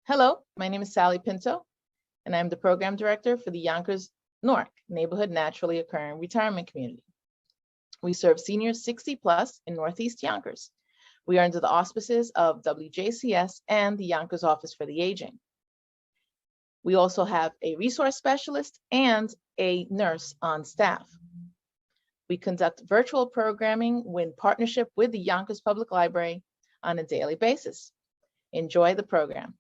Hello, my name is Sally Pinto, and I'm the Program Director for the Yonkers NORC, Neighborhood Naturally Occurring Retirement Community. We serve seniors 60 plus in Northeast Yonkers. We are under the auspices of WJCS and the Yonkers Office for the Aging. We also have a resource specialist and a nurse on staff. We conduct virtual programming in partnership with the Yonkers Public Library on a daily basis. Enjoy the program.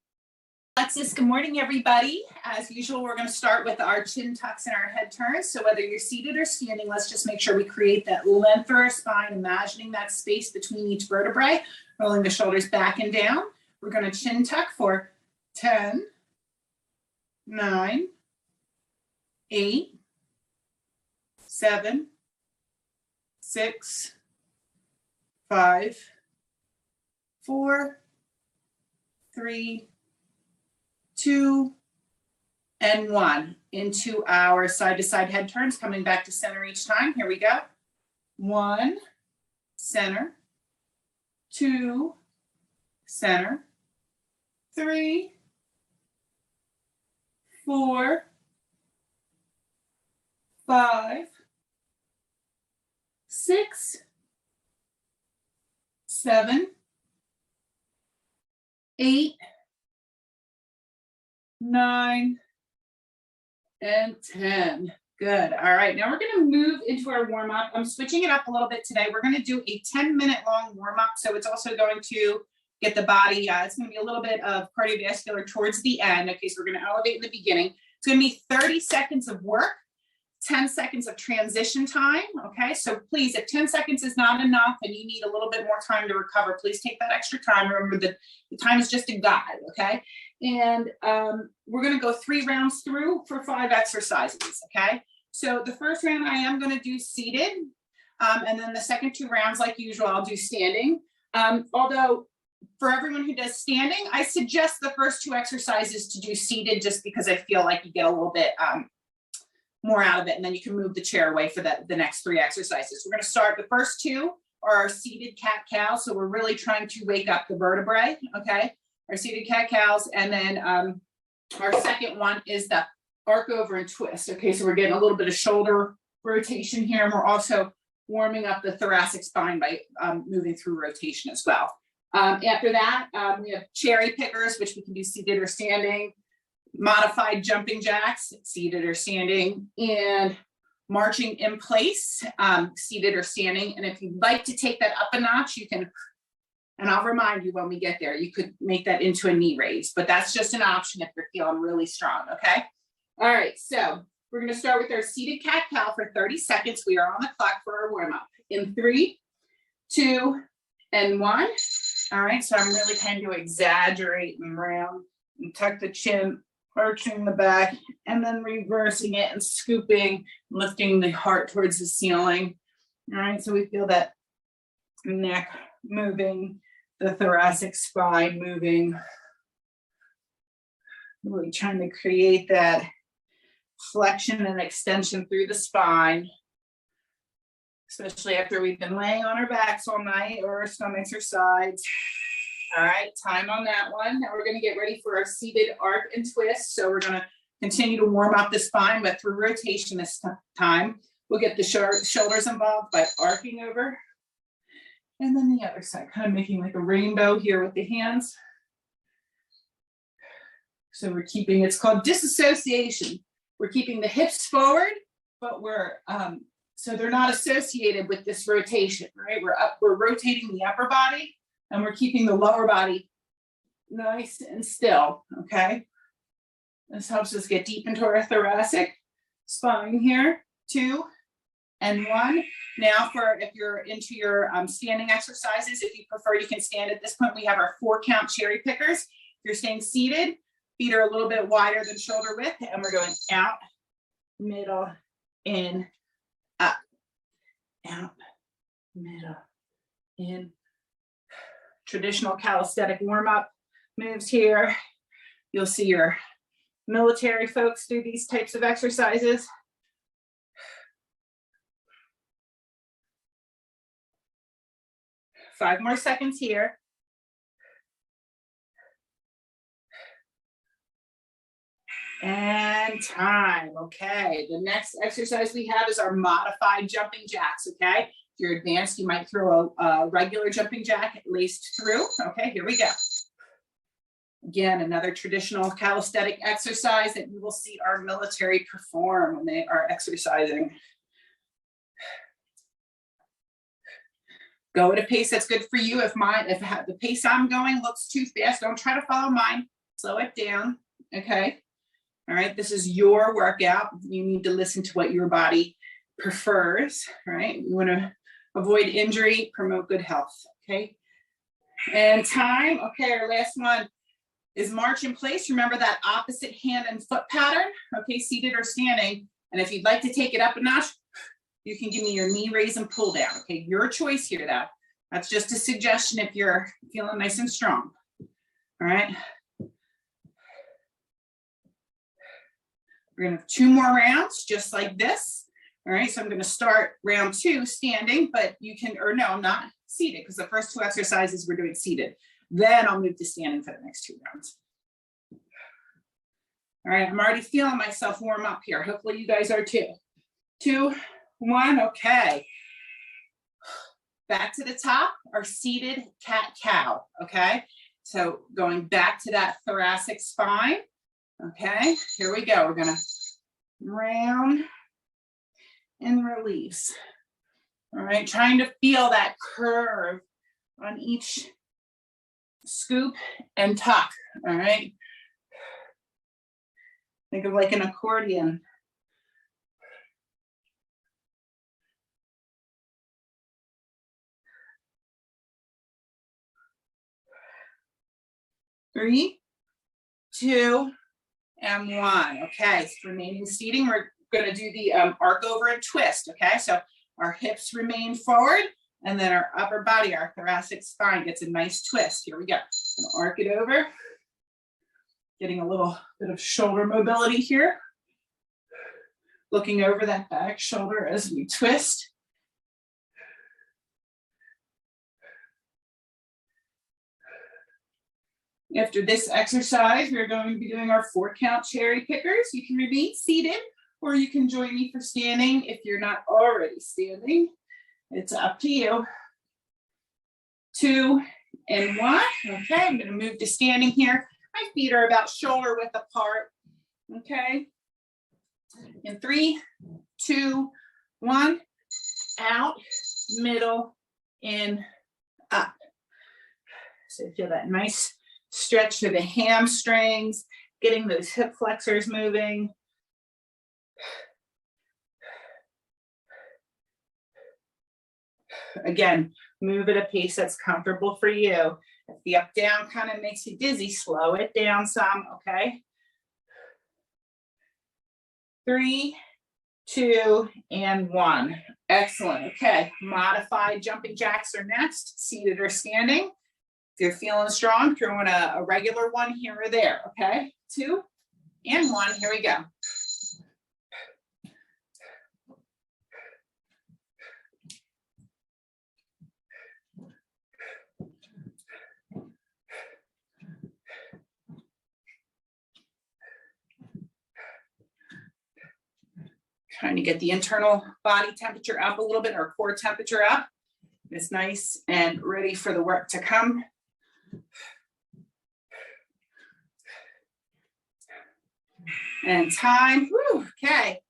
Alexis, good morning, everybody. As usual, we're going to start with our chin tucks and our head turns. So whether you're seated or standing, let's just make sure we create that length for our spine, imagining that space between each vertebrae, rolling the shoulders back and down. We're going to chin tuck for 10, 9, 8, 7, 6, 5, 4, 3, 2, and 1 into our side-to-side head turns, coming back to center each time. Here we go. 1, center, 2, center, 3, 4, 5, 6, 7, 8, 9, and 10. Good. All right. Now we're going to move into our warm up. I'm switching it up a little bit today. We're going to do a 10-minute long warm up. So it's also going to get the body, it's going to be a little bit of cardiovascular towards the end. Okay. So we're going to elevate in the beginning. It's going to be 30 seconds of work, 10 seconds of transition time. Okay. So please, if 10 seconds is not enough and you need a little bit more time to recover, please take that extra time. Remember that the time is just a guide. Okay. And we're going to go 3 rounds through for 5 exercises. Okay. So the first round I am going to do seated. And then the second 2 rounds, like usual, I'll do standing. Although for everyone who does standing, I suggest the first 2 exercises to do seated, just because I feel like you get a little bit more out of it. And then you can move the chair away for the next 3 exercises. We're going to start, the first 2 are our seated cat-cow. So we're really trying to wake up the vertebrae. Okay. Our seated cat-cows, and then our second one is the arc over and twist. Okay, so we're getting a little bit of shoulder rotation here, and we're also warming up the thoracic spine by moving through rotation as well. After that, we have cherry pickers, which we can do seated or standing, modified jumping jacks, seated or standing, and marching in place, seated or standing. And if you'd like to take that up a notch, you can. And I'll remind you when we get there, you could make that into a knee raise, but that's just an option if you're feeling really strong, okay? All right, so we're gonna start with our seated cat-cow for 30 seconds. We are on the clock for our warm-up. In 3, 2, and 1. All right, so I'm really kind of exaggerating around and tuck the chin, arching the back, and then reversing it and scooping, lifting the heart towards the ceiling. All right, so we feel that neck moving, the thoracic spine moving, really trying to create that flexion and extension through the spine, especially after we've been laying on our backs all night or our stomachs or sides. All right, time on that one. Now we're going to get ready for our seated arc and twist. So we're going to continue to warm up the spine, but through rotation this time. We'll get the shoulders involved by arcing over. And then the other side, kind of making like a rainbow here with the hands. So we're keeping, it's called disassociation. We're keeping the hips forward, but we're, so they're not associated with this rotation, right? We're rotating the upper body and we're keeping the lower body nice and still, okay? This helps us get deep into our thoracic spine here. 2 and 1. Now if you're into your standing exercises, if you prefer, you can stand. At this point, we have our 4 count cherry pickers. If you're staying seated, feet are a little bit wider than shoulder width, and we're going out, middle, in, up, out, middle, in. Traditional calisthenic warm-up moves here. You'll see your military folks do these types of exercises. Five more seconds here. And time. Okay, the next exercise we have is our modified jumping jacks. Okay, if you're advanced, you might throw a regular jumping jack laced through. Okay, here we go. Again, another traditional calisthenic exercise that you will see our military perform when they are exercising. Go at a pace that's good for you. If the pace I'm going looks too fast, don't try to follow mine. Slow it down. Okay. All right, this is your workout. You need to listen to what your body prefers, right? You want to avoid injury, promote good health, okay? And time, okay, our last one is march in place. Remember that opposite hand and foot pattern, okay, seated or standing. And if you'd like to take it up a notch, you can give me your knee raise and pull down, okay? Your choice here, though. That's just a suggestion if you're feeling nice and strong, all right? We're gonna have 2 more rounds, just like this. All right, so I'm gonna start round 2 standing, but you can, or no, I'm not seated, because the first 2 exercises we're doing seated. Then I'll move to standing for the next 2 rounds. All right, I'm already feeling myself warm up here. Hopefully you guys are too. 2, 1, okay. Back to the top, our seated cat-cow, okay? So going back to that thoracic spine. Okay, here we go. We're gonna round and release. All right, trying to feel that curve on each scoop and tuck. All right. Think of like an accordion. Three, 2, and 1. Okay, so remaining seating, we're gonna do the arc over and twist, okay? So our hips remain forward, and then our upper body, our thoracic spine gets a nice twist. Here we go. Gonna arc it over. Getting a little bit of shoulder mobility here. Looking over that back shoulder as we twist. After this exercise, we're going to be doing our 4-count cherry pickers. You can remain seated, or you can join me for standing if you're not already standing. It's up to you. 2 and 1. Okay, I'm going to move to standing here. My feet are about shoulder width apart. Okay. In 3, 2, 1. Out, middle, in, up. So feel that nice stretch through the hamstrings, getting those hip flexors moving. Again, move at a pace that's comfortable for you. If the up down kind of makes you dizzy, slow it down some, okay? 3, 2, and 1. Excellent. Okay, modified jumping jacks are next, seated or standing. If you're feeling strong, throw in a regular one here or there, okay? 2 and 1, here we go. Trying to get the internal body temperature up a little bit, or core temperature up. It's nice and ready for the work to come. And time, whew, okay.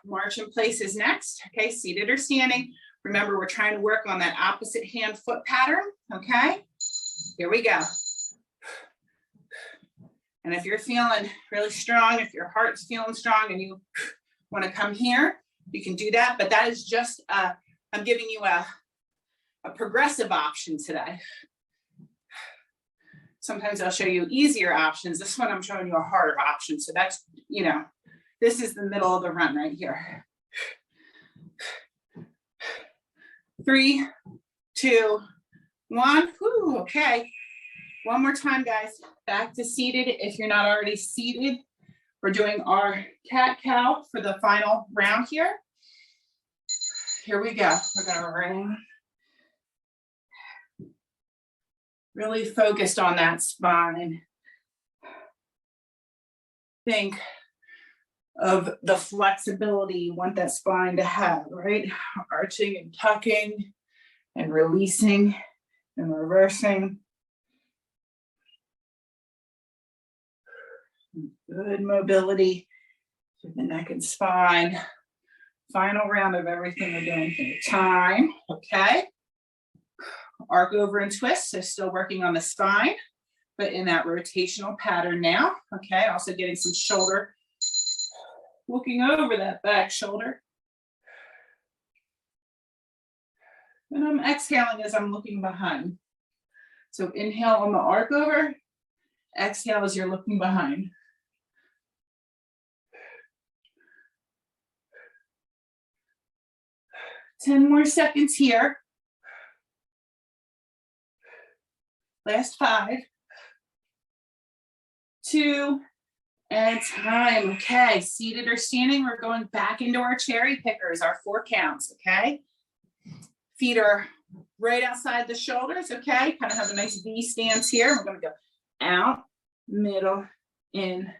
March in place is next, okay, seated or standing. Remember, we're trying to work on that opposite hand foot pattern, okay? Here we go. And if you're feeling really strong, if your heart's feeling strong and you want to come here, you can do that, but that is just, I'm giving you a progressive option today. Sometimes I'll show you easier options. This one I'm showing you a harder option. So that's, you know, this is the middle of the run right here. 3, 2, 1. Whew, okay. One more time, guys. Back to seated. If you're not already seated, we're doing our cat-cow for the final round here. Here we go. We're gonna ring. Really focused on that spine. Think of the flexibility you want that spine to have, right? Arching and tucking and releasing and reversing. Good mobility through the neck and spine. Final round of everything we're doing here. Time, okay? Arc over and twist, so still working on the spine, but in that rotational pattern now, okay? Also getting some shoulder, looking over that back shoulder. And I'm exhaling as I'm looking behind. So inhale on the arc over, exhale as you're looking behind. Ten more seconds here. Last 5, 2, and time. Okay, seated or standing, we're going back into our cherry pickers, our 4 counts, okay? Feet are right outside the shoulders, okay? Kind of have a nice V stance here. We're gonna go out, middle, in,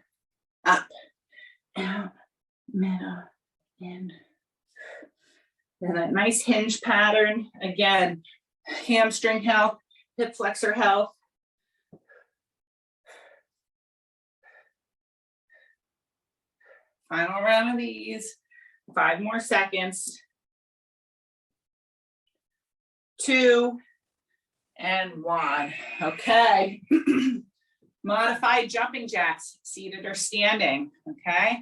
up, out, middle, in. And that nice hinge pattern. Again, hamstring health, hip flexor health. Final round of these. 5 more seconds. 2 and 1. Okay. Modified jumping jacks, seated or standing. Okay.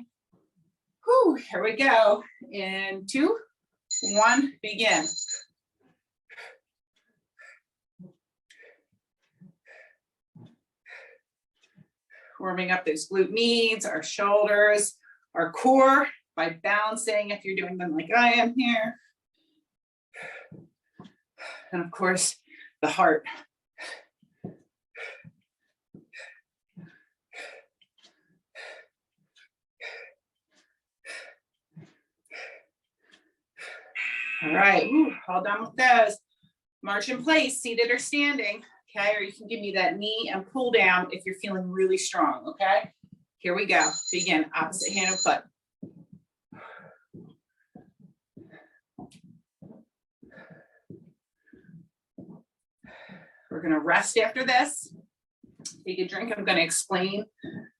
Whew, here we go. In 2, 1, begin. Warming up those glute medius, our shoulders, our core by balancing if you're doing them like I am here. And of course, the heart. All right, all done with those. March in place, seated or standing, okay? Or you can give me that knee and pull down if you're feeling really strong, okay? Here we go. Begin, opposite hand and foot. We're gonna rest after this. Take a drink. I'm gonna explain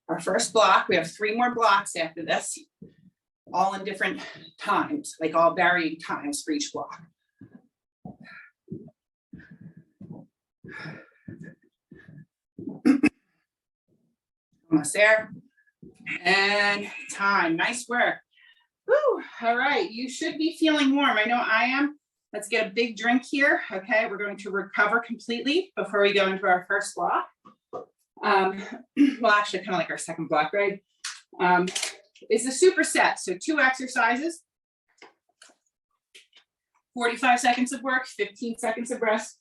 our first block. We have 3 more blocks after this, all in different times, like all varying times for each block. Almost there. And time. Nice work. Woo. All right. You should be feeling warm. I know I am. Let's get a big drink here. Okay. We're going to recover completely before we go into our first block. Well, actually, kind of like our second block, right? It's a superset. So 2 exercises, 45 seconds of work, 15 seconds of rest.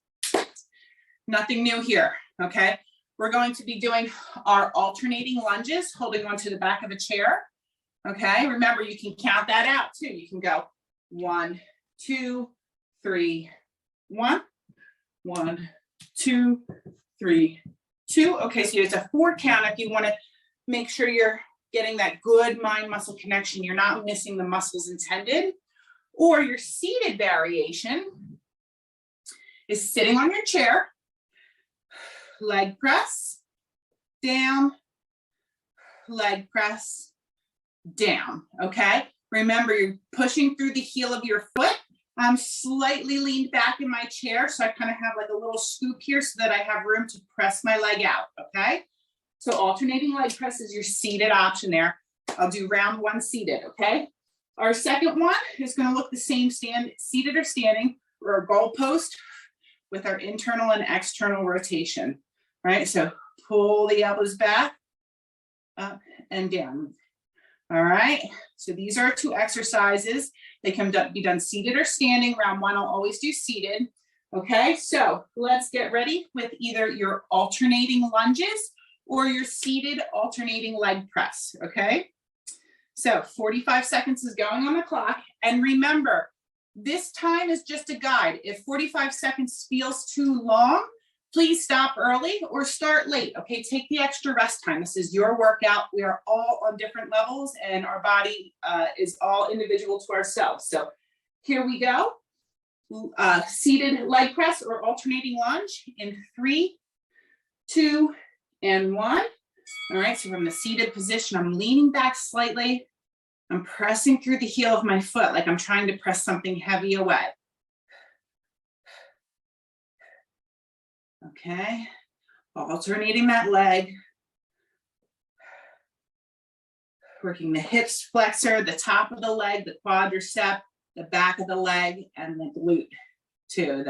Nothing new here. Okay. We're going to be doing our alternating lunges, holding onto the back of a chair. Okay. Remember, you can count that out too. You can go 1, 2, 3, 1, 1, 2, 3, 2. Okay. So it's a 4 count if you want to make sure you're getting that good mind muscle connection. You're not missing the muscles intended. Or your seated variation is sitting on your chair, leg press, down, leg press, down, okay? Remember, you're pushing through the heel of your foot. I'm slightly leaned back in my chair, so I kind of have like a little scoop here so that I have room to press my leg out, okay? So alternating leg press is your seated option there. I'll do round 1 seated, okay? Our second one is gonna look the same, seated or standing, or a goalpost with our internal and external rotation, right? So pull the elbows back, up and down. All right, so these are 2 exercises. They can be done seated or standing. Round 1, I'll always do seated. Okay, so let's get ready with either your alternating lunges or your seated alternating leg press, okay? So 45 seconds is going on the clock. And remember, this time is just a guide. If 45 seconds feels too long, please stop early or start late, okay? Take the extra rest time. This is your workout. We are all on different levels and our body is all individual to ourselves. So here we go. Seated leg press or alternating lunge in 3, 2, and 1. All right, so from the seated position, I'm leaning back slightly. I'm pressing through the heel of my foot like I'm trying to press something heavy away. Okay, alternating that leg. Working the hips flexor, the top of the leg, the quadricep, the back of the leg, and the glute too,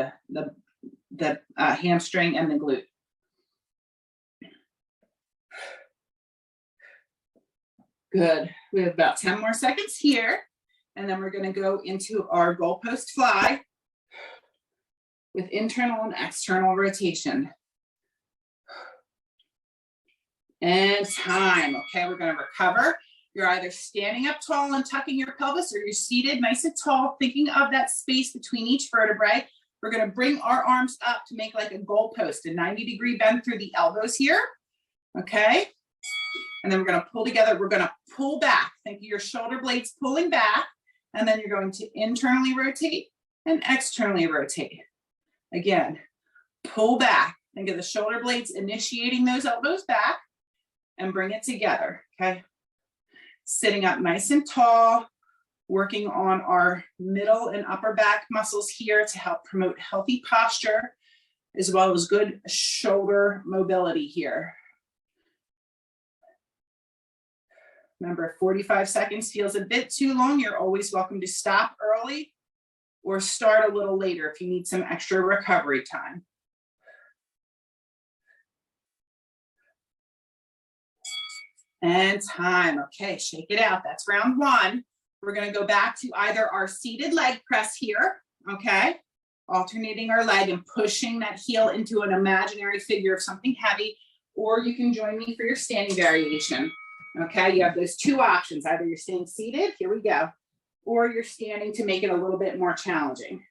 the hamstring and the glute. Good. We have about 10 more seconds here, and then we're going to go into our goalpost fly with internal and external rotation. And time. Okay, we're going to recover. You're either standing up tall and tucking your pelvis, or you're seated nice and tall, thinking of that space between each vertebrae. We're going to bring our arms up to make like a goalpost, a 90-degree bend through the elbows here. Okay. And then we're going to pull together. We're going to pull back. Think of your shoulder blades pulling back. And then you're going to internally rotate and externally rotate. Again, pull back. Think of the shoulder blades initiating those elbows back and bring it together. Okay. Sitting up nice and tall, working on our middle and upper back muscles here to help promote healthy posture, as well as good shoulder mobility here. Remember, if 45 seconds feels a bit too long, you're always welcome to stop early or start a little later if you need some extra recovery time. And time. Okay, shake it out. That's round 1. We're going to go back to either our seated leg press here, okay? Alternating our leg and pushing that heel into an imaginary figure of something heavy, or you can join me for your standing variation. Okay, you have those 2 options. Either you're staying seated, here we go, or you're standing to make it a little bit more challenging.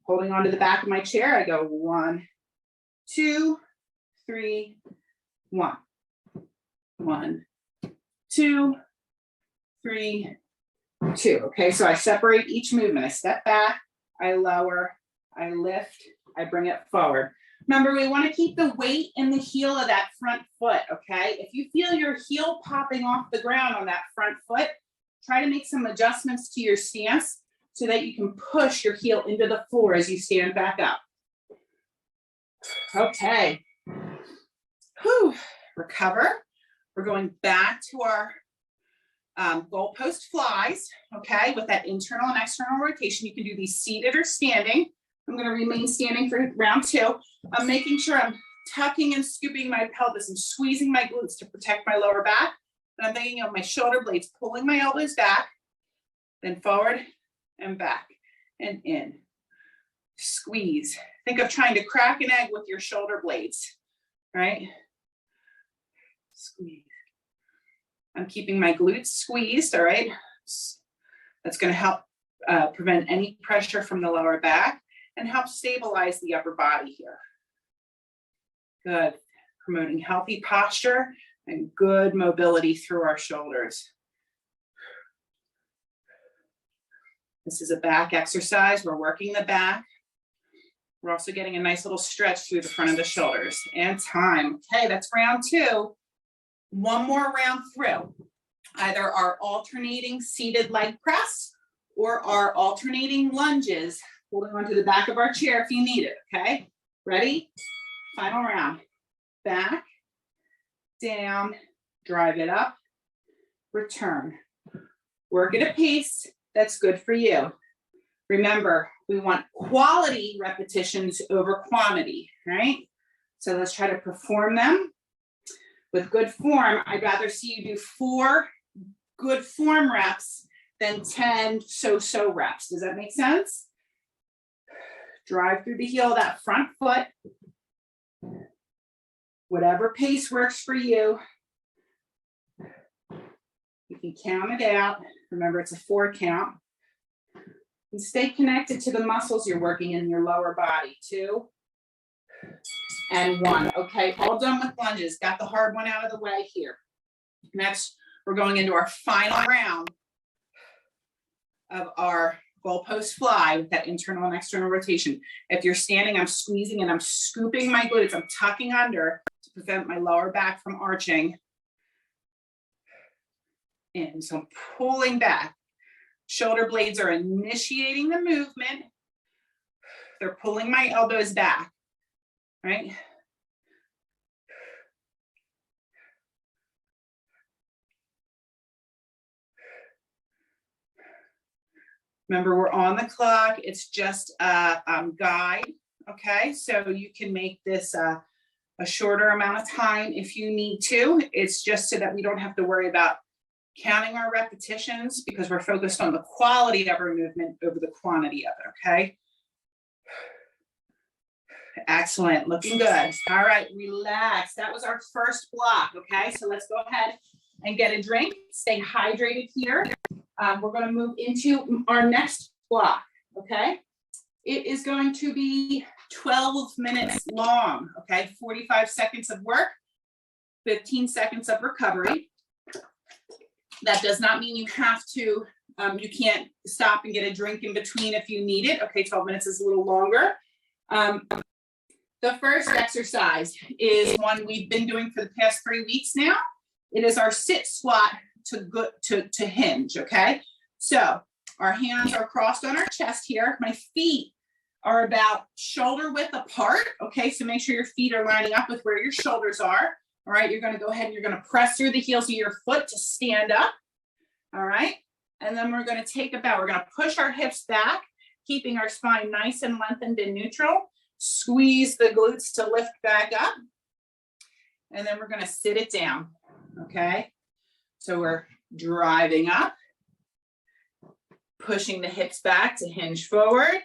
Holding onto the back of my chair, I go 1, 2, 3, 1. 1, 2, 3, 2. Okay, so I separate each movement. I step back, I lower, I lift, I bring it forward. Remember, we want to keep the weight in the heel of that front foot, okay? If you feel your heel popping off the ground on that front foot, try to make some adjustments to your stance so that you can push your heel into the floor as you stand back up. Okay. Whew. Recover. We're going back to our goalpost flies, okay, with that internal and external rotation. You can do these seated or standing. I'm going to remain standing for round 2. I'm making sure I'm tucking and scooping my pelvis and squeezing my glutes to protect my lower back. And I'm thinking of my shoulder blades, pulling my elbows back, then forward and back and in. Squeeze. Think of trying to crack an egg with your shoulder blades, right? Squeeze. I'm keeping my glutes squeezed, all right? That's going to help prevent any pressure from the lower back and help stabilize the upper body here. Good. Promoting healthy posture and good mobility through our shoulders. This is a back exercise. We're working the back. We're also getting a nice little stretch through the front of the shoulders. And time. Okay, that's round 2. One more round through. Either our alternating seated leg press or our alternating lunges, holding onto the back of our chair if you need it, okay? Ready? Final round. Back, down, drive it up, return. Work at a pace that's good for you. Remember, we want quality repetitions over quantity, right? So let's try to perform them with good form. I'd rather see you do 4 good form reps then 10 so-so reps. Does that make sense? Drive through the heel of that front foot. Whatever pace works for you. You can count it out. Remember, it's a 4 count. And stay connected to the muscles you're working in your lower body. 2 and 1. Okay, all done with lunges. Got the hard one out of the way here. Next, we're going into our final round of our goalpost fly with that internal and external rotation. If you're standing, I'm squeezing and I'm scooping my glutes. I'm tucking under to prevent my lower back from arching. And so I'm pulling back. Shoulder blades are initiating the movement. They're pulling my elbows back, right? Remember, we're on the clock. It's just a guide, okay? So you can make this a shorter amount of time if you need to. It's just so that we don't have to worry about counting our repetitions because we're focused on the quality of our movement over the quantity of it, okay? Excellent, looking good. All right, relax. That was our first block, okay? So let's go ahead and get a drink. Stay hydrated here. We're gonna move into our next block, okay? It is going to be 12 minutes long, okay? 45 seconds of work, 15 seconds of recovery. That does not mean you have to, you can't stop and get a drink in between if you need it. Okay, 12 minutes is a little longer. The first exercise is one we've been doing for the past 3 weeks now. It is our sit squat to hinge, okay? So our hands are crossed on our chest here. My feet are about shoulder width apart, okay? So make sure your feet are lining up with where your shoulders are. All right, you're gonna go ahead and you're gonna press through the heels of your foot to stand up. All right, and then we're gonna take a bow. We're gonna push our hips back, keeping our spine nice and lengthened and neutral. Squeeze the glutes to lift back up. And then we're gonna sit it down, okay? So we're driving up, pushing the hips back to hinge forward,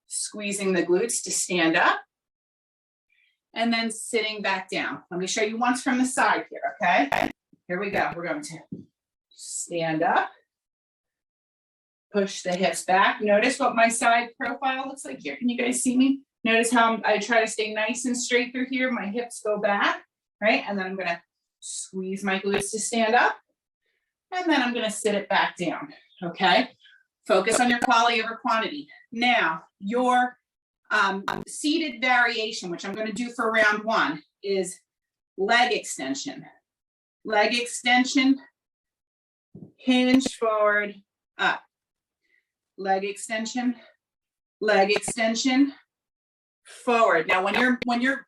squeezing the glutes to stand up, and then sitting back down. Let me show you once from the side here, okay? Here we go. We're going to stand up, push the hips back. Notice what my side profile looks like here. Can you guys see me? Notice how I try to stay nice and straight through here. My hips go back, right? And then I'm gonna squeeze my glutes to stand up. And then I'm gonna sit it back down, okay? Focus on your quality over quantity. Now, your seated variation, which I'm going to do for round 1, is leg extension. Leg extension, hinge forward, up. Leg extension, forward. Now, when you're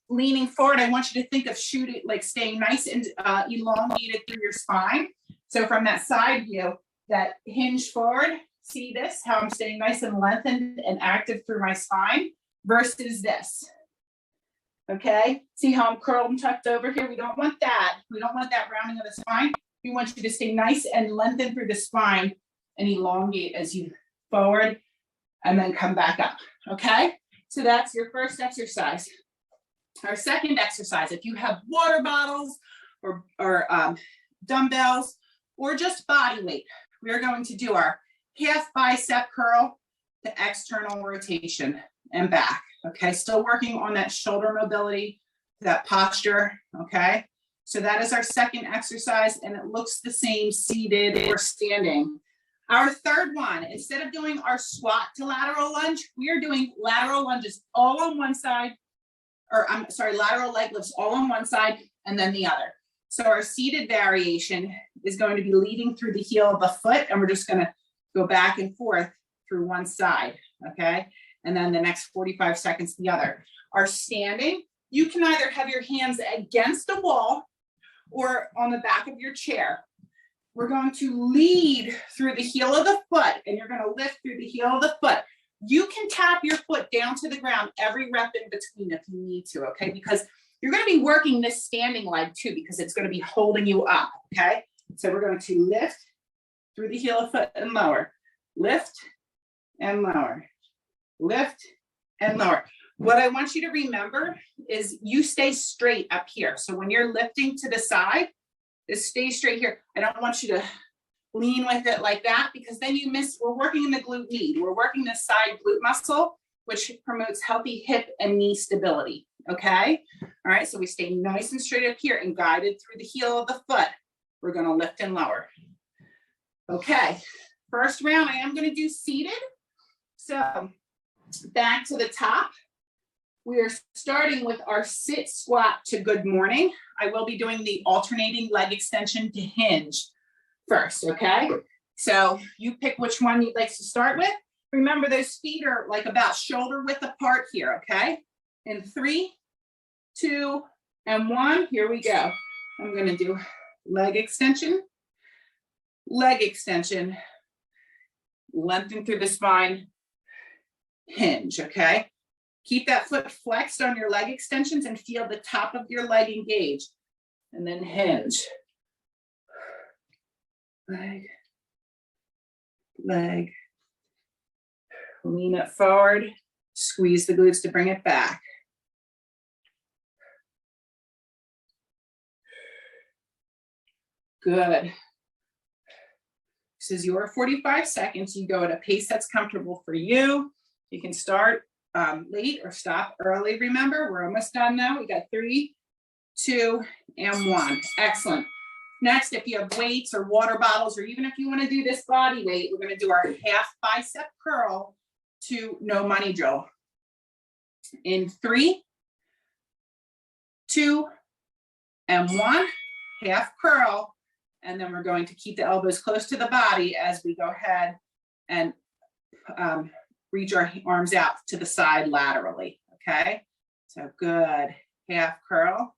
leaning forward, I want you to think of shooting, like staying nice and elongated through your spine. So from that side view, that hinge forward, see this, how I'm staying nice and lengthened and active through my spine versus this. Okay, see how I'm curled and tucked over here? We don't want that. We don't want that rounding of the spine. We want you to stay nice and lengthened through the spine and elongate as you forward and then come back up. Okay, so that's your first exercise. Our second exercise, if you have water bottles or dumbbells or just body weight, we are going to do our half bicep curl to external rotation and back. Okay, still working on that shoulder mobility, that posture. Okay, so that is our second exercise, and it looks the same seated or standing. Our third one, instead of doing our squat to lateral lunge, we are doing lateral lunges all on one side, or I'm sorry, lateral leg lifts all on one side and then the other. So our seated variation is going to be leading through the heel of the foot, and we're just going to go back and forth through one side, okay? And then the next 45 seconds the other. Our standing, you can either have your hands against a wall or on the back of your chair. We're going to lead through the heel of the foot, and you're going to lift through the heel of the foot. You can tap your foot down to the ground every rep in between if you need to, okay? Because you're going to be working this standing leg too, because it's going to be holding you up, okay? So we're going to lift through the heel of foot and lower. Lift and lower. Lift and lower. What I want you to remember is you stay straight up here. So when you're lifting to the side, just stay straight here. I don't want you to lean with it like that, because then you miss, we're working in the glute med. We're working the side glute muscle, which promotes healthy hip and knee stability, okay? All right, so we stay nice and straight up here and guided through the heel of the foot. We're gonna lift and lower. Okay, first round, I am gonna do seated. So back to the top. We are starting with our sit squat to good morning. I will be doing the alternating leg extension to hinge first, okay? So you pick which one you'd like to start with. Remember, those feet are like about shoulder width apart here, okay? In 3, 2, and 1, here we go. I'm gonna do leg extension, lengthen through the spine, hinge, okay? Keep that foot flexed on your leg extensions and feel the top of your leg engage. And then hinge. Leg, leg. Lean it forward. Squeeze the glutes to bring it back. Good. This is your 45 seconds. You go at a pace that's comfortable for you. You can start late or stop early. Remember, we're almost done now. We got 3, 2, and 1. Excellent. Next, if you have weights or water bottles, or even if you want to do this body weight, we're going to do our half bicep curl to no money drill. In 3, 2, and 1, half curl. And then we're going to keep the elbows close to the body as we go ahead and reach our arms out to the side laterally, okay? So good, half curl.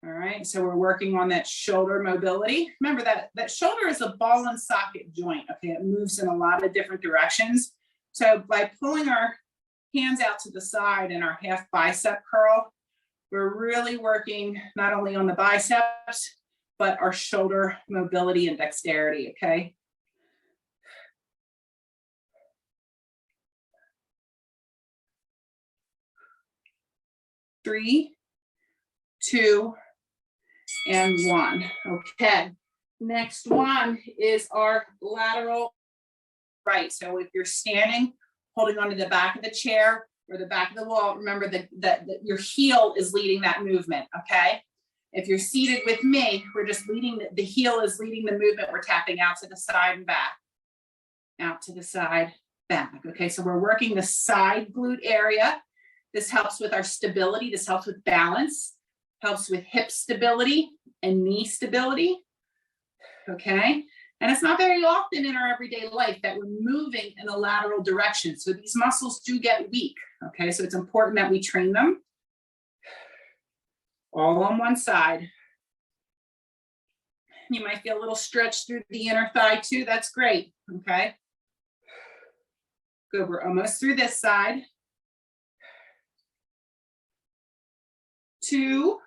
All right, so we're working on that shoulder mobility. Remember that shoulder is a ball and socket joint, okay? It moves in a lot of different directions. So by pulling our hands out to the side in our half bicep curl, we're really working not only on the biceps, but our shoulder mobility and dexterity, okay? 3, 2, and 1. Okay. Next one is our lateral right. So if you're standing, holding onto the back of the chair or the back of the wall, remember that your heel is leading that movement, okay? If you're seated with me, we're just leading, the heel is leading the movement. We're tapping out to the side and back, out to the side, back. Okay, so we're working the side glute area. This helps with our stability. This helps with balance, helps with hip stability and knee stability, okay? And it's not very often in our everyday life that we're moving in a lateral direction. So these muscles do get weak, okay? So it's important that we train them all on one side. You might feel a little stretch through the inner thigh too. That's great, okay? Good, we're almost through this side. 2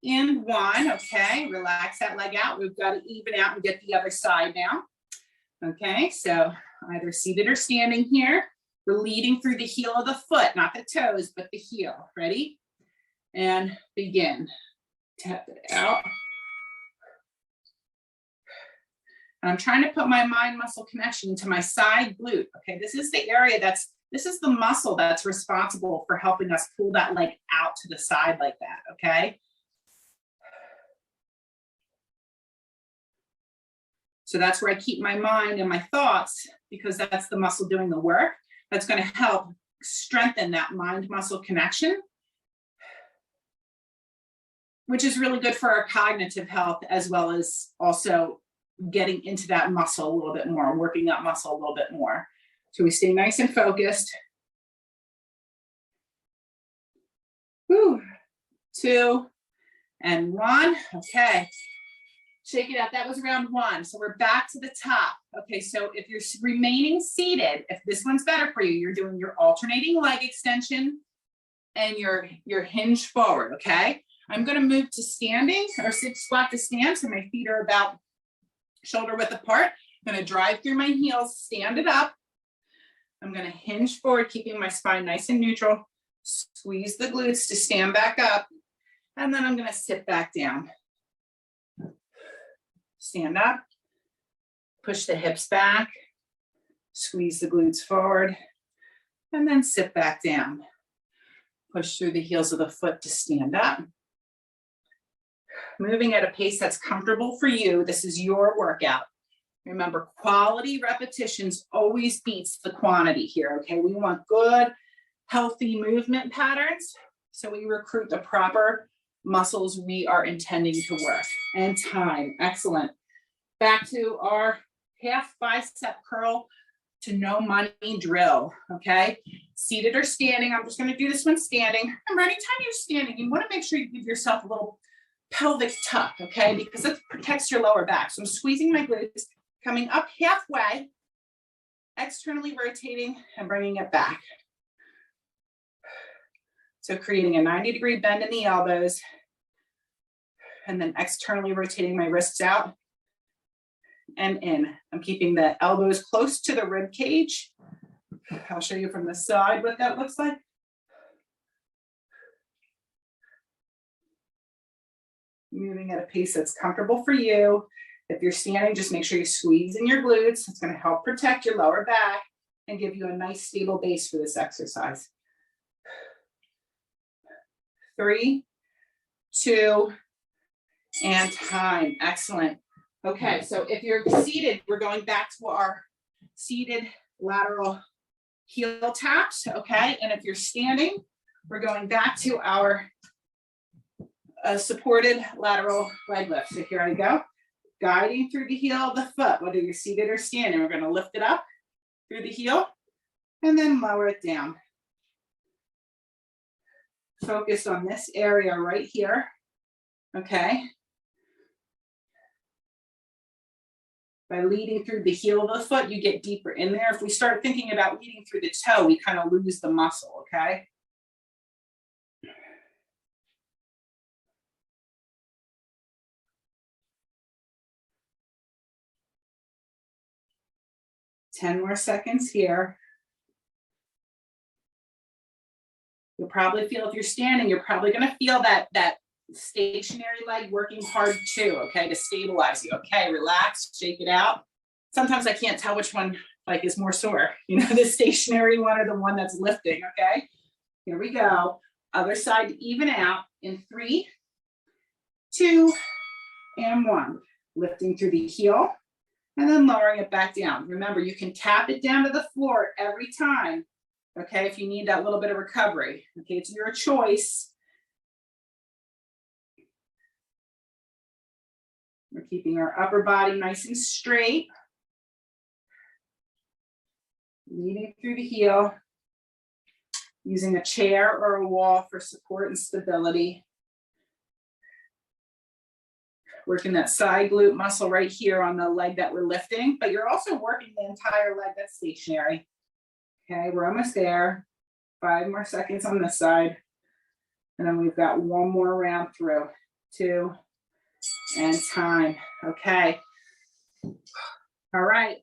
and 1, okay? Relax that leg out. We've got to even out and get the other side now. Okay, so either seated or standing here. We're leading through the heel of the foot, not the toes, but the heel. Ready? And begin. Tap it out. And I'm trying to put my mind muscle connection into my side glute. Okay, this is the area this is the muscle that's responsible for helping us pull that leg out to the side like that, okay? So that's where I keep my mind and my thoughts, because that's the muscle doing the work. That's going to help strengthen that mind-muscle connection, which is really good for our cognitive health, as well as also getting into that muscle a little bit more, working that muscle a little bit more. So we stay nice and focused. 2 and 1. Okay. Shake it out. That was round 1. So we're back to the top. Okay, so if you're remaining seated, if this one's better for you, you're doing your alternating leg extension and your hinge forward, okay? I'm gonna move to standing or sit squat to stand, so my feet are about shoulder width apart. I'm gonna drive through my heels, stand it up. I'm gonna hinge forward, keeping my spine nice and neutral. Squeeze the glutes to stand back up. And then I'm gonna sit back down. Stand up, push the hips back, squeeze the glutes forward, and then sit back down. Push through the heels of the foot to stand up. Moving at a pace that's comfortable for you. This is your workout. Remember, quality repetitions always beats the quantity here, okay? We want good, healthy movement patterns, so we recruit the proper muscles we are intending to work. And time, excellent. Back to our half bicep curl to no money drill, okay? Seated or standing, I'm just gonna do this one standing. Remember, anytime you're standing, you wanna make sure you give yourself a little pelvic tuck, okay? Because it protects your lower back. So I'm squeezing my glutes, coming up halfway, externally rotating and bringing it back. So creating a 90-degree bend in the elbows, and then externally rotating my wrists out and in. I'm keeping the elbows close to the rib cage. I'll show you from the side what that looks like. Moving at a pace that's comfortable for you. If you're standing, just make sure you squeeze in your glutes. It's going to help protect your lower back and give you a nice stable base for this exercise. 3, 2, and time. Excellent. Okay, so if you're seated, we're going back to our seated lateral heel taps, okay? And if you're standing, we're going back to our supported lateral leg lift. So here I go. Guiding through the heel of the foot, whether you're seated or standing. We're going to lift it up through the heel and then lower it down. Focus on this area right here, okay? By leading through the heel of the foot, you get deeper in there. If we start thinking about leading through the toe, we kind of lose the muscle, okay? Ten more seconds here. You'll probably feel, if you're standing, you're probably gonna feel that stationary leg working hard too, okay, to stabilize you. Okay, relax, shake it out. Sometimes I can't tell which one like is more sore, you know, the stationary one or the one that's lifting, okay? Here we go. Other side to even out in 3, 2, and 1. Lifting through the heel and then lowering it back down. Remember, you can tap it down to the floor every time, okay, if you need that little bit of recovery. Okay, it's your choice. We're keeping our upper body nice and straight. Leading through the heel. Using a chair or a wall for support and stability. Working that side glute muscle right here on the leg that we're lifting, but you're also working the entire leg that's stationary. Okay, we're almost there. 5 more seconds on this side. And then we've got 1 more round through. 2, and time. Okay. All right.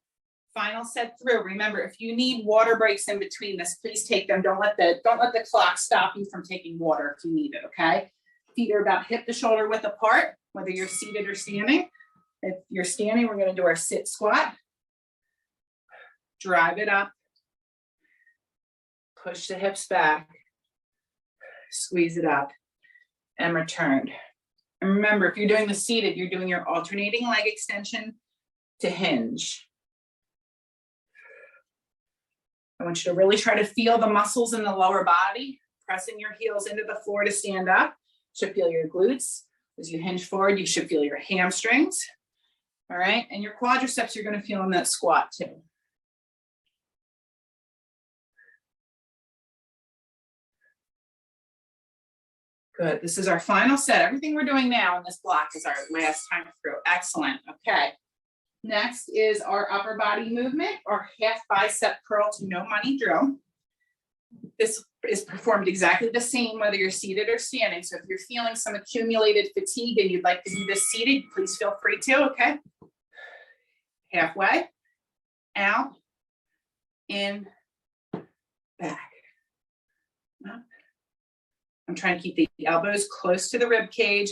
Final set through. Remember, if you need water breaks in between this, please take them. Don't let the clock stop you from taking water if you need it, okay? Feet are about hip to shoulder width apart, whether you're seated or standing. If you're standing, we're going to do our sit squat. Drive it up. Push the hips back. Squeeze it up and return. And remember, if you're doing the seated, you're doing your alternating leg extension to hinge. I want you to really try to feel the muscles in the lower body, pressing your heels into the floor to stand up. You should feel your glutes. As you hinge forward, you should feel your hamstrings. All right, and your quadriceps you're going to feel in that squat too. Good, this is our final set. Everything we're doing now in this block is our last time through. Excellent, okay. Next is our upper body movement, or half bicep curl to no money drill. This is performed exactly the same whether you're seated or standing. So if you're feeling some accumulated fatigue and you'd like to do this seated, please feel free to, okay? halfway, out, in, back. Up. I'm trying to keep the elbows close to the rib cage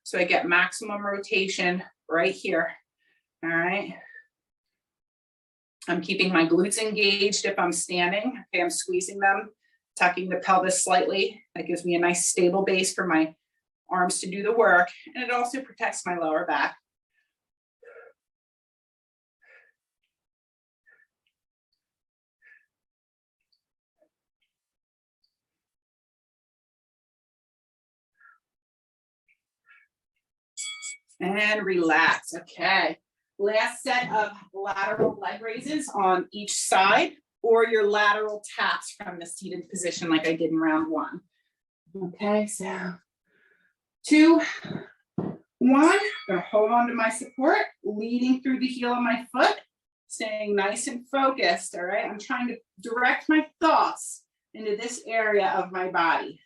so I get maximum rotation right here. All right. I'm keeping my glutes engaged if I'm standing. Okay, I'm squeezing them, tucking the pelvis slightly. That gives me a nice stable base for my arms to do the work. And it also protects my lower back. And relax. Okay. Last set of lateral leg raises on each side, or your lateral taps from the seated position like I did in round one. Okay, so 2, 1, I'm gonna hold on to my support, leading through the heel of my foot, staying nice and focused, all right? I'm trying to direct my thoughts into this area of my body.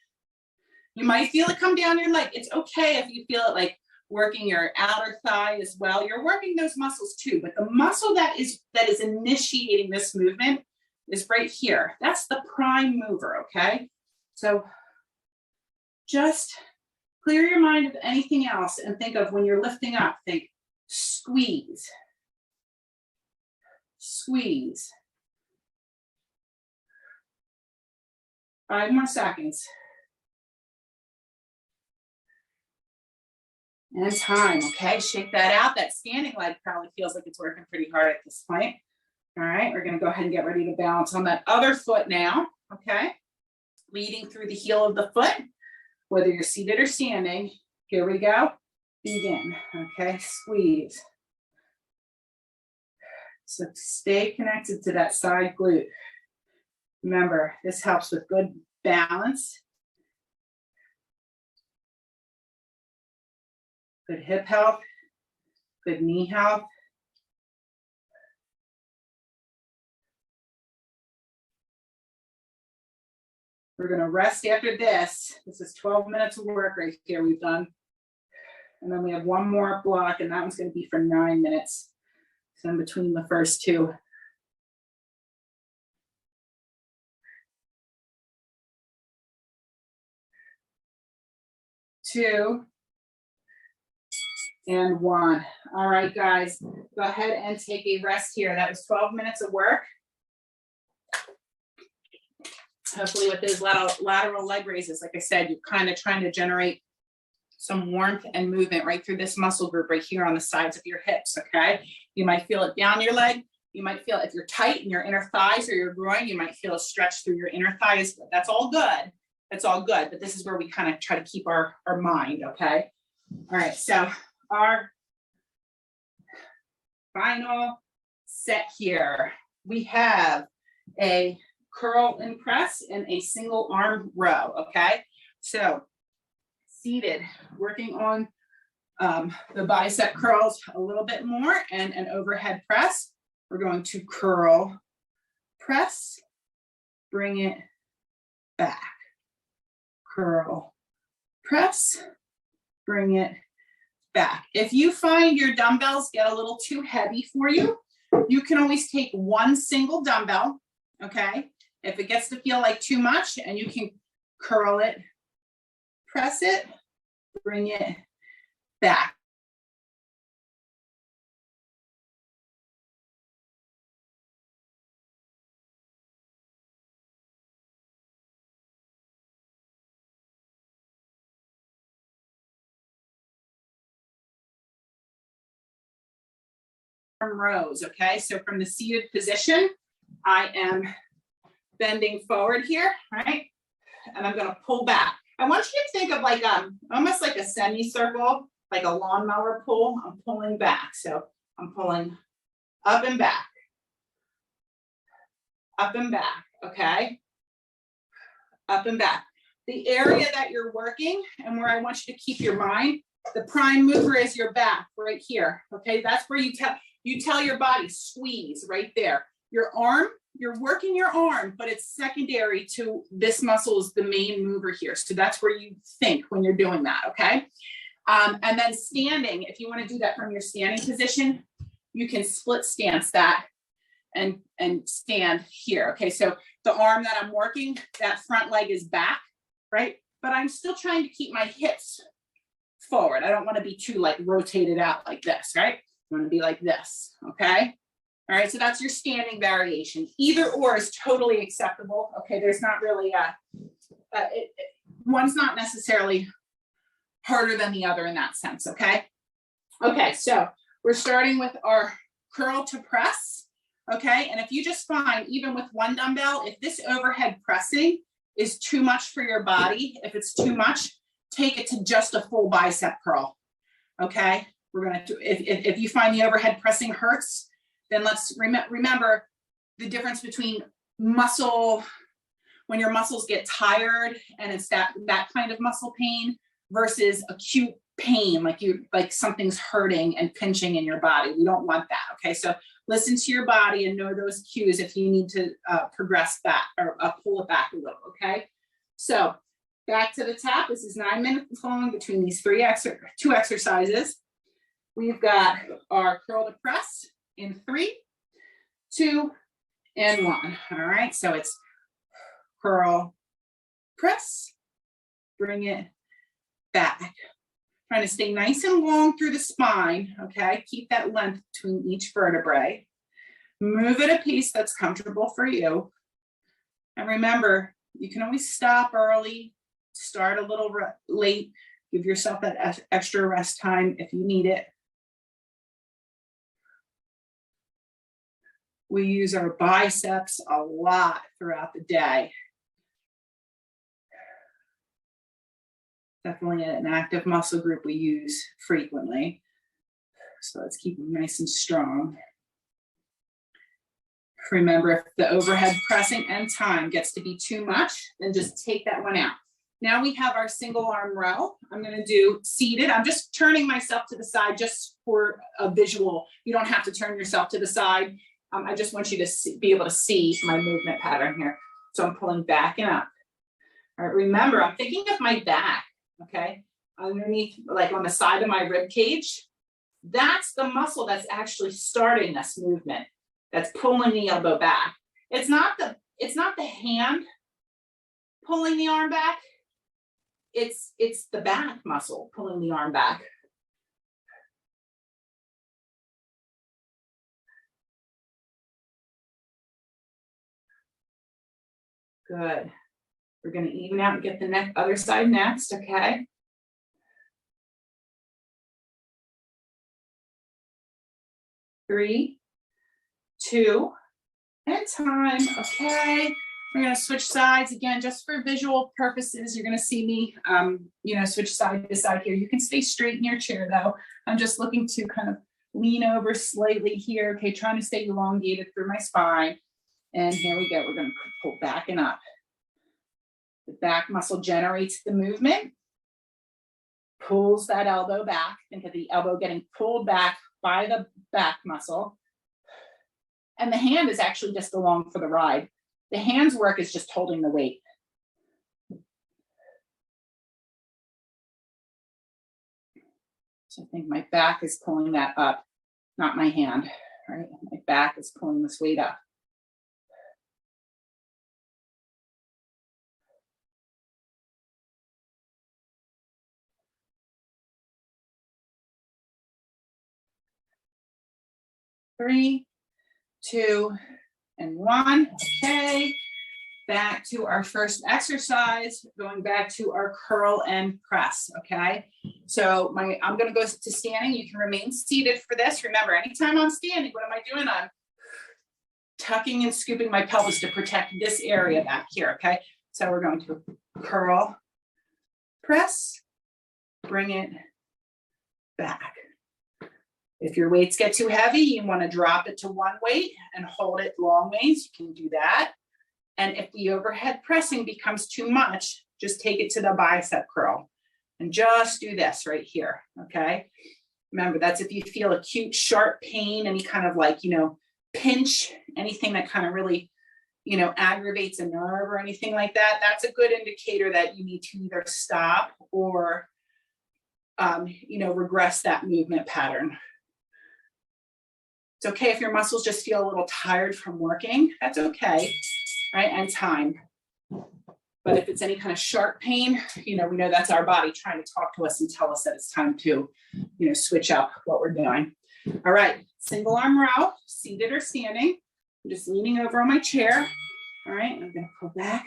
You might feel it come down your leg. It's okay if you feel it like working your outer thigh as well. You're working those muscles too, but the muscle that is initiating this movement is right here. That's the prime mover, okay? So just clear your mind of anything else and think of when you're lifting up, think squeeze, squeeze. 5 more seconds. And time, okay? Shake that out. That standing leg probably feels like it's working pretty hard at this point. All right, we're gonna go ahead and get ready to balance on that other foot now, okay? Leading through the heel of the foot, whether you're seated or standing. Here we go. Begin, okay? Squeeze. So stay connected to that side glute. Remember, this helps with good balance. Good hip health, good knee health. We're gonna rest after this. This is 12 minutes of work right here we've done. And then we have one more block, and that one's gonna be for 9 minutes. So in between the first two. 2, and 1. All right, guys, go ahead and take a rest here. That was 12 minutes of work. Hopefully with those lateral leg raises, like I said, you're kind of trying to generate some warmth and movement right through this muscle group right here on the sides of your hips, okay? You might feel it down your leg. You might feel, if you're tight in your inner thighs or your groin, you might feel a stretch through your inner thighs. That's all good. That's all good. But this is where we kind of try to keep our mind, okay? All right, so our final set here. We have a curl and press in a single arm row, okay? So seated, working on the bicep curls a little bit more and an overhead press. We're going to curl, press, bring it back. Curl, press, bring it back. If you find your dumbbells get a little too heavy for you, you can always take one single dumbbell, okay? If it gets to feel like too much, and you can curl it, press it, bring it back. Rows, okay? So from the seated position, I am bending forward here, right? And I'm gonna pull back. I want you to think of like almost like a semicircle, like a lawnmower pull. I'm pulling back. So I'm pulling up and back, okay? Up and back. The area that you're working and where I want you to keep your mind, the prime mover is your back right here, okay? That's where you tell your body, squeeze right there. Your arm, you're working your arm, but it's secondary to this muscle is the main mover here. So that's where you think when you're doing that, okay? And then standing, if you want to do that from your standing position, you can split stance that and stand here. Okay, so the arm that I'm working, that front leg is back, right? But I'm still trying to keep my hips forward. I don't want to be too like rotated out like this, right? I want to be like this, okay? All right, so that's your standing variation. Either or is totally acceptable. Okay, there's not really one's not necessarily harder than the other in that sense, okay? Okay, so we're starting with our curl to press, okay? And if you just find, even with one dumbbell, if this overhead pressing is too much for your body, if it's too much, take it to just a full bicep curl, okay? We're gonna do, if you find the overhead pressing hurts, then let's remember the difference between muscle, when your muscles get tired and it's that kind of muscle pain versus acute pain, like something's hurting and pinching in your body. We don't want that, okay? So listen to your body and know those cues if you need to progress that or pull it back a little, okay? So back to the top. This is 9 minutes long between these two exercises. We've got our curl to press in 3, 2, and 1. All right, so it's curl, press, bring it back. Trying to stay nice and long through the spine, okay? Keep that length between each vertebrae. Move at a pace that's comfortable for you. And remember, you can always stop early, start a little late, give yourself that extra rest time if you need it. We use our biceps a lot throughout the day. Definitely an active muscle group we use frequently. So let's keep them nice and strong. Remember, if the overhead pressing and time gets to be too much, then just take that one out. Now we have our single arm row. I'm going to do seated. I'm just turning myself to the side just for a visual. You don't have to turn yourself to the side. I just want you to be able to see my movement pattern here. So I'm pulling back and up. All right, remember, I'm thinking of my back, okay? Underneath, like on the side of my rib cage, that's the muscle that's actually starting this movement. That's pulling the elbow back. It's not the hand pulling the arm back. It's the back muscle pulling the arm back. Good. We're going to even out and get the other side next, okay? Three, 2, and time, okay? We're going to switch sides again, just for visual purposes. You're going to see me, switch side to side here. You can stay straight in your chair though. I'm just looking to kind of lean over slightly here, okay? Trying to stay elongated through my spine. And here we go. We're going to pull back and up. The back muscle generates the movement, pulls that elbow back. Think of the elbow getting pulled back by the back muscle. And the hand is actually just along for the ride. The hand's work is just holding the weight. So I think my back is pulling that up, not my hand, right? My back is pulling this weight up. Three, 2, and 1. Okay. Back to our first exercise, going back to our curl and press. Okay. So I'm going to go to standing. You can remain seated for this. Remember, anytime I'm standing, what am I doing? I'm tucking and scooping my pelvis to protect this area back here. Okay. So we're going to curl, press, bring it back. If your weights get too heavy, you want to drop it to one weight and hold it long ways. You can do that. And if the overhead pressing becomes too much, just take it to the bicep curl and just do this right here. Okay. Remember, that's if you feel acute, sharp pain, any kind of pinch, anything that kind of really, aggravates a nerve or anything like that. That's a good indicator that you need to either stop or, regress that movement pattern. It's okay if your muscles just feel a little tired from working. That's okay, right? And time. But if it's any kind of sharp pain, we know that's our body trying to talk to us and tell us that it's time to, switch up what we're doing. All right, single arm row, seated or standing. I'm just leaning over on my chair. All right, I'm gonna pull back.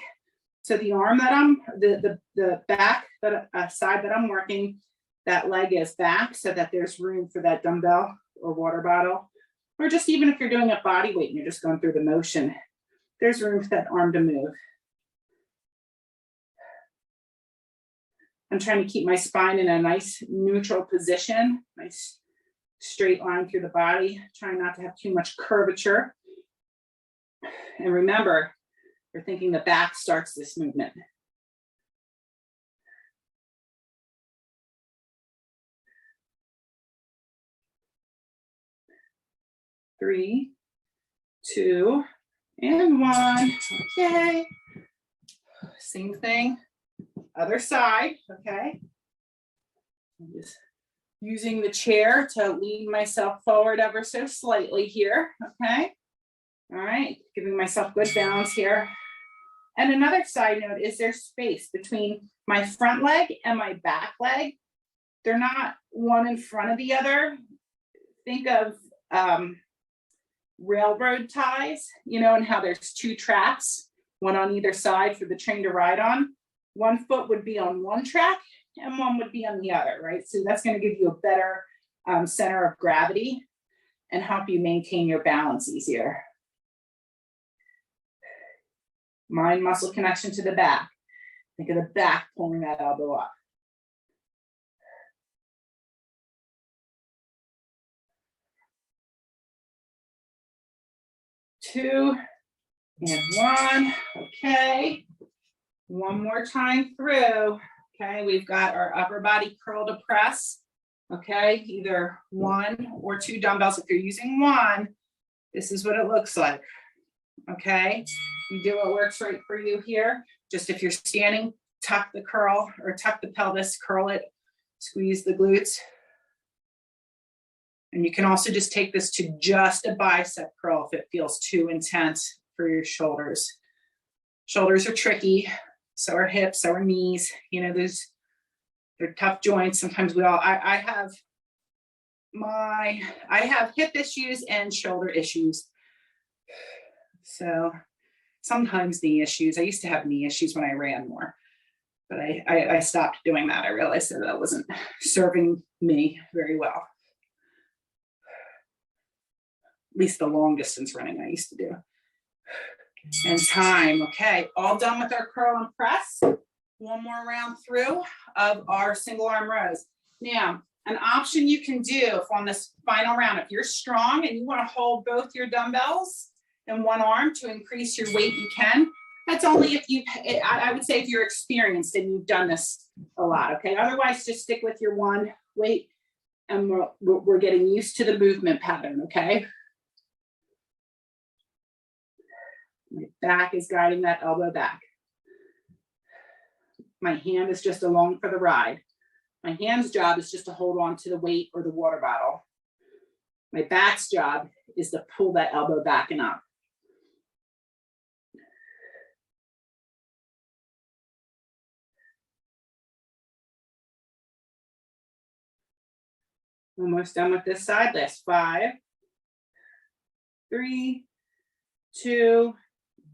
So the arm that the back side that I'm working, that leg is back so that there's room for that dumbbell or water bottle, or just even if you're doing a body weight and you're just going through the motion, there's room for that arm to move. I'm trying to keep my spine in a nice neutral position, nice straight line through the body, trying not to have too much curvature. And remember, you're thinking the back starts this movement. Three, two, and one. Okay. Same thing. Other side. Okay. I'm just using the chair to lean myself forward ever so slightly here. Okay. All right. Giving myself good balance here. And another side note is there's space between my front leg and my back leg. They're not one in front of the other. Think of railroad ties, and how there's two tracks, one on either side for the train to ride on. One foot would be on one track and one would be on the other, right? So that's going to give you a better center of gravity and help you maintain your balance easier. Mind muscle connection to the back. Think of the back pulling that elbow up. Two and one. Okay. One more time through. Okay, we've got our upper body curl to press. Okay, either one or two dumbbells. If you're using one, this is what it looks like. Okay, you do what works right for you here. Just if you're standing, tuck the curl or tuck the pelvis, curl it, squeeze the glutes. And you can also just take this to just a bicep curl if it feels too intense for your shoulders. Shoulders are tricky, so are hips, so are knees. They're tough joints. Sometimes I have hip issues and shoulder issues. So sometimes knee issues. I used to have knee issues when I ran more, but I stopped doing that. I realized that wasn't serving me very well. At least the long distance running I used to do. And time. Okay, all done with our curl and press. One more round through of our single arm rows. Now, an option you can do on this final round, if you're strong and you want to hold both your dumbbells in one arm to increase your weight, you can. That's only if I would say if you're experienced and you've done this a lot, okay? Otherwise, just stick with your one weight and we're getting used to the movement pattern, okay? My back is guiding that elbow back. My hand is just along for the ride. My hand's job is just to hold on to the weight or the water bottle. My back's job is to pull that elbow back and up. Almost done with this side. Last 5, 3, 2,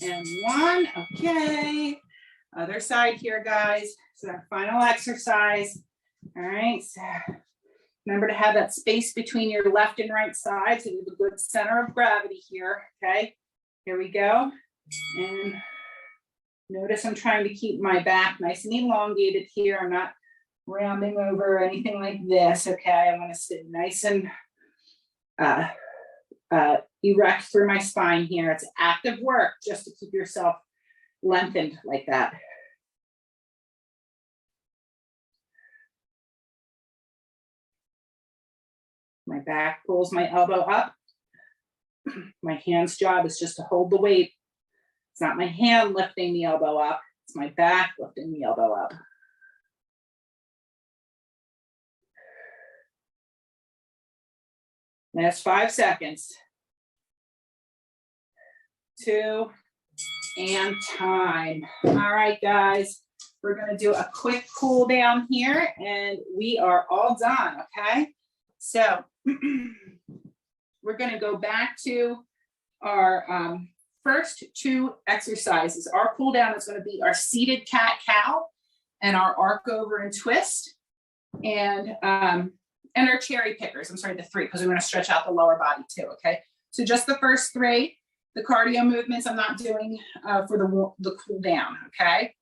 and 1. Okay. Other side here, guys. So our final exercise. All right. So remember to have that space between your left and right sides. So you have a good center of gravity here. Okay. Here we go. And notice I'm trying to keep my back nice and elongated here. I'm not rounding over or anything like this. Okay. I want to sit nice and erect through my spine here. It's active work just to keep yourself lengthened like that. My back pulls my elbow up. My hand's job is just to hold the weight. It's not my hand lifting the elbow up. It's my back lifting the elbow up. Last 5 seconds. 2, and time. All right, guys, we're gonna do a quick cool down here and we are all done, okay? So we're gonna go back to our first 2 exercises. Our cool down is gonna be our seated cat-cow and our arc over and twist and our cherry pickers. I'm sorry, the 3, because we're gonna stretch out the lower body too, okay? So just the first 3. The cardio movements I'm not doing for the cool down, okay?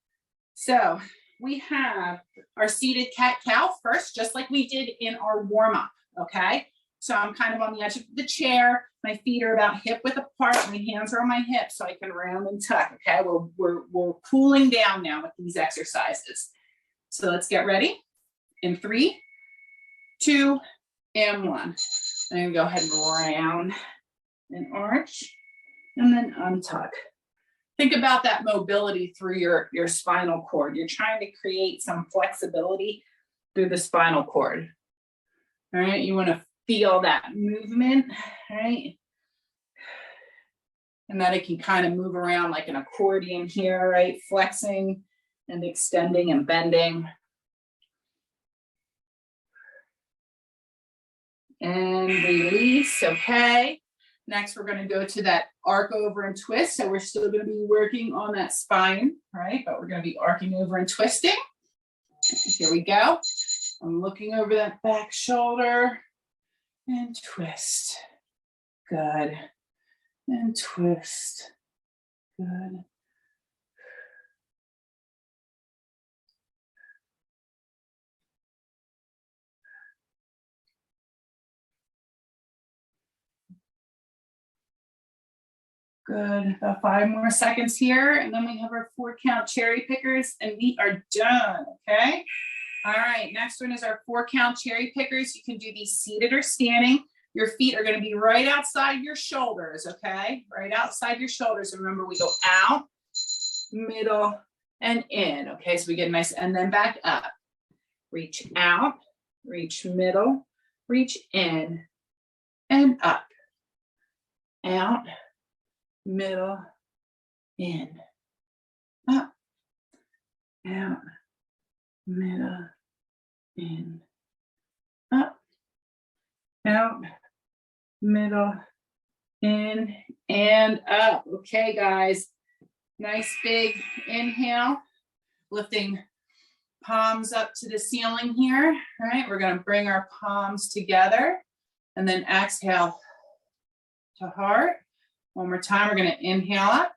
So we have our seated cat-cow first, just like we did in our warm-up, okay? So I'm kind of on the edge of the chair. My feet are about hip width apart. My hands are on my hips so I can round and tuck, okay? We're cooling down now with these exercises. So let's get ready. In 3, 2, and 1. I'm gonna go ahead and round and arch. And then untuck. Think about that mobility through your spinal cord. You're trying to create some flexibility through the spinal cord. All right, you want to feel that movement, right? And that it can kind of move around like an accordion here, right? Flexing and extending and bending. And release, okay. Next, we're going to go to that arc over and twist. So we're still going to be working on that spine, right? But we're going to be arcing over and twisting. Here we go. I'm looking over that back shoulder and twist. Good. And twist. Good. Good, about 5 more seconds here, and then we have our 4 count cherry pickers, and we are done, okay? All right, next one is our 4 count cherry pickers. You can do these seated or standing. Your feet are gonna be right outside your shoulders, okay? Right outside your shoulders. And remember, we go out, middle, and in, okay? So we get nice, and then back up. Reach out, reach middle, reach in, and up. Out, middle, in, up, out, middle, in, up, out, middle, in, and up. Okay, guys, nice big inhale, lifting palms up to the ceiling here. All right, we're gonna bring our palms together and then exhale to heart. One more time, we're gonna inhale up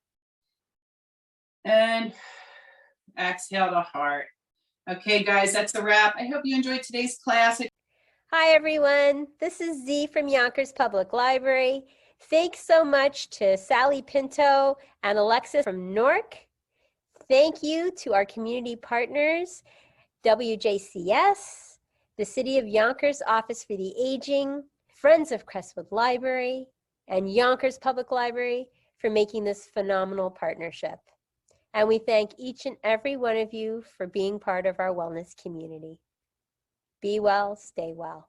and exhale to heart. Okay, guys, that's a wrap. I hope you enjoyed today's class. Hi, everyone. This is Z from Yonkers Public Library. Thanks so much to Sally Pinto and Alexis from Newark. Thank you to our community partners, WJCS, the City of Yonkers Office for the Aging, Friends of Crestwood Library, and Yonkers Public Library for making this phenomenal partnership. And we thank each and every one of you for being part of our wellness community. Be well, stay well.